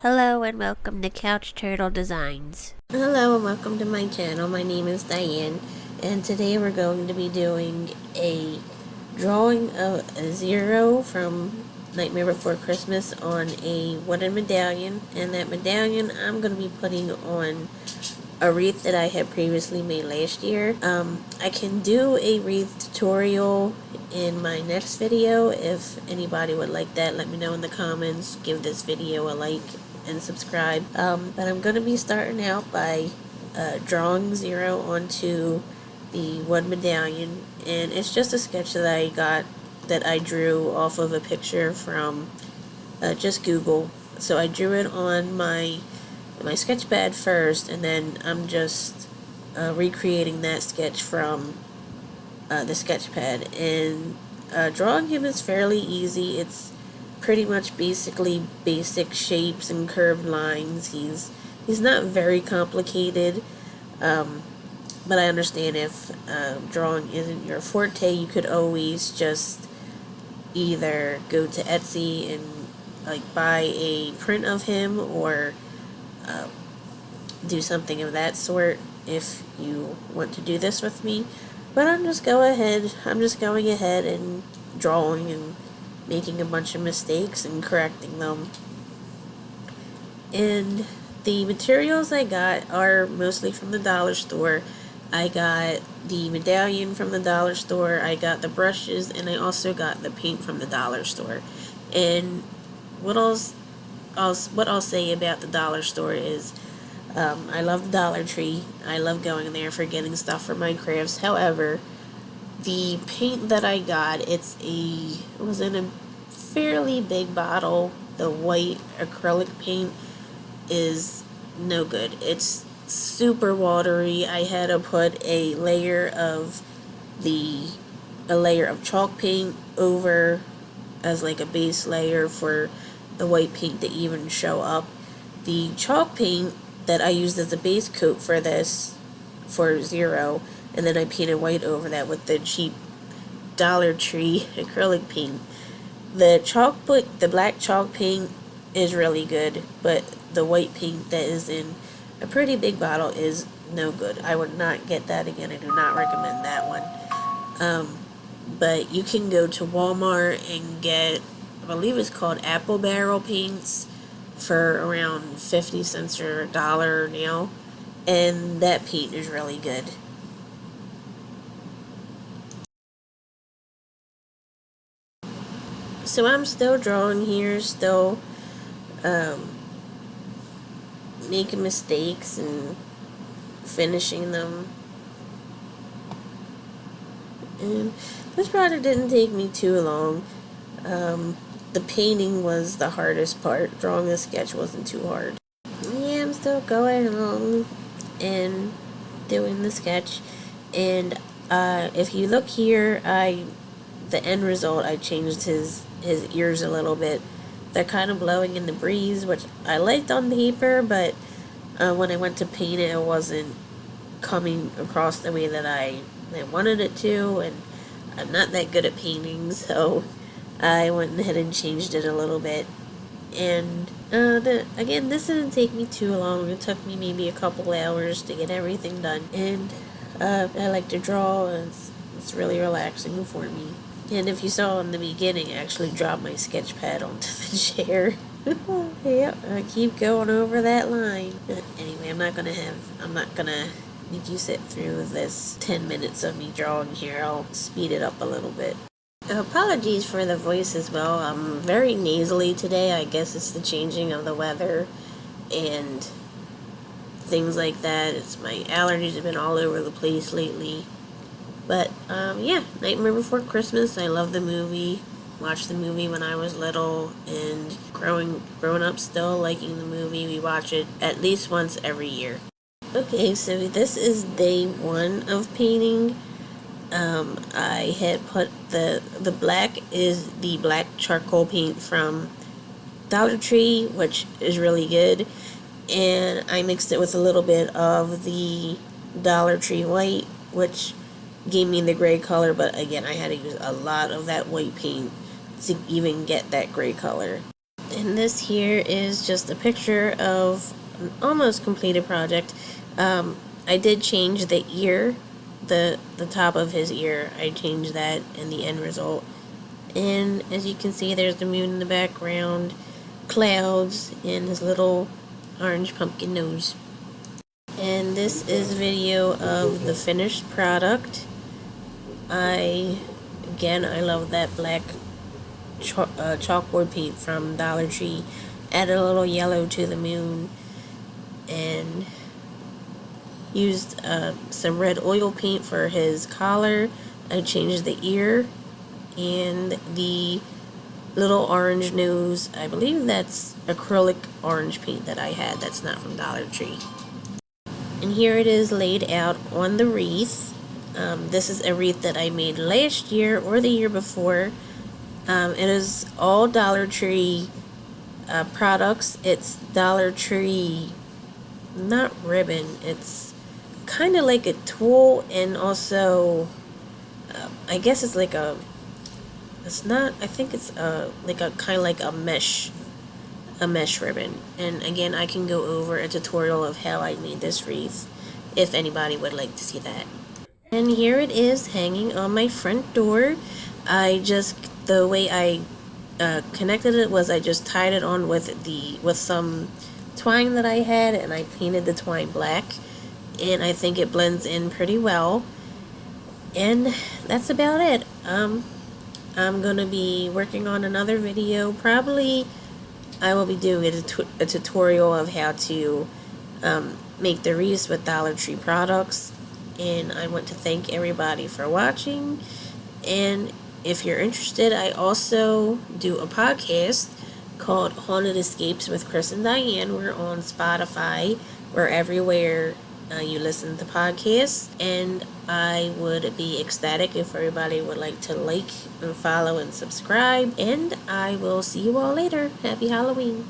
Hello and welcome to Couch Turtle Designs. Hello and welcome to my channel. My name is Diane, and today we're going to be doing a drawing of a zero from Nightmare Before Christmas on a wooden medallion, and that medallion I'm going to be putting on a wreath that I had previously made last year. I can do a wreath tutorial in my next video. If anybody would like that, let me know in the comments. Give this video a like and subscribe. But I'm going to be starting out by drawing zero onto the wood medallion, and it's just a sketch that I drew off of a picture from just Google. So I drew it on my sketch pad first, and then I'm just recreating that sketch from the sketch pad. And drawing him is fairly easy. It's pretty much basically basic shapes and curved lines. He's not very complicated, but I understand if drawing isn't your forte, you could always just either go to Etsy and like buy a print of him, or do something of that sort if you want to do this with me. But I'm just going ahead and drawing and making a bunch of mistakes and correcting them. And the materials I got are mostly from the dollar store. I got the medallion from the dollar store, I got the brushes, and I also got the paint from the dollar store. And what I'll say about the dollar store is I love the Dollar Tree. I love going there for getting stuff for my crafts. However, the paint that I got, it was in a fairly big bottle. The white acrylic paint is no good. It's super watery. I had to put a layer of chalk paint over as like a base layer for the white paint to even show up. The chalk paint that I used as a base coat for this, for zero, and then I painted white over that with the cheap Dollar Tree acrylic paint. The black chalk paint is really good, but the white paint that is in a pretty big bottle is no good. I would not get that again. I do not recommend that one. But you can go to Walmart and get, I believe it's called apple barrel paints, for around 50 cents or $1 now, and that paint is really good. So I'm still drawing here, still making mistakes and finishing them. And this project didn't take me too long. The painting was the hardest part. Drawing the sketch wasn't too hard. Yeah, I'm still going along and doing the sketch. And if you look here, the end result, I changed his ears a little bit. They're kind of blowing in the breeze, which I liked on paper, but when I went to paint it, it wasn't coming across the way that I wanted it to, and I'm not that good at painting, so I went ahead and changed it a little bit. And again, this didn't take me too long. It took me maybe a couple hours to get everything done. And I like to draw. It's really relaxing for me. And if you saw in the beginning, I actually dropped my sketch pad onto the chair. Yep, I keep going over that line. Anyway, I'm not gonna make you sit through this 10 minutes of me drawing here. I'll speed it up a little bit. Apologies for the voice as well. I'm very nasally today. I guess it's the changing of the weather and things like that. My allergies have been all over the place lately. But yeah, Nightmare Before Christmas. I love the movie. Watched the movie when I was little, and growing up still liking the movie. We watch it at least once every year. Okay, so this is day one of painting. I had put the black is the black charcoal paint from Dollar Tree, which is really good, and I mixed it with a little bit of the Dollar Tree white, which gave me the gray color, but again, I had to use a lot of that white paint to even get that gray color. And this here is just a picture of an almost completed project. I did change the ear, the top of his ear. I changed that in the end result. And as you can see, there's the moon in the background, clouds, and his little orange pumpkin nose. And this is video of the finished product. I love that black chalkboard paint from Dollar Tree. Added a little yellow to the moon and used some red oil paint for his collar. I changed the ear and the little orange nose. I believe that's acrylic orange paint that I had. That's not from Dollar Tree. And here it is laid out on the wreath. This is a wreath that I made last year or the year before. It is all Dollar Tree products. It's Dollar Tree, not ribbon. It's kind of like a tulle, and also I guess it's like a. It's not. I think it's like a kind of like a mesh ribbon. And again, I can go over a tutorial of how I made this wreath if anybody would like to see that. And here it is hanging on my front door. The way I connected it was I just tied it on with some twine that I had, and I painted the twine black, and I think it blends in pretty well. And that's about it. I'm gonna be working on another video. Probably I will be doing a tutorial of how to make the wreaths with Dollar Tree products. And I want to thank everybody for watching. And if you're interested, I also do a podcast called Haunted Escapes with Chris and Diane. We're on Spotify. We're everywhere you listen to podcasts. And I would be ecstatic if everybody would like to like and follow and subscribe. And I will see you all later. Happy Halloween.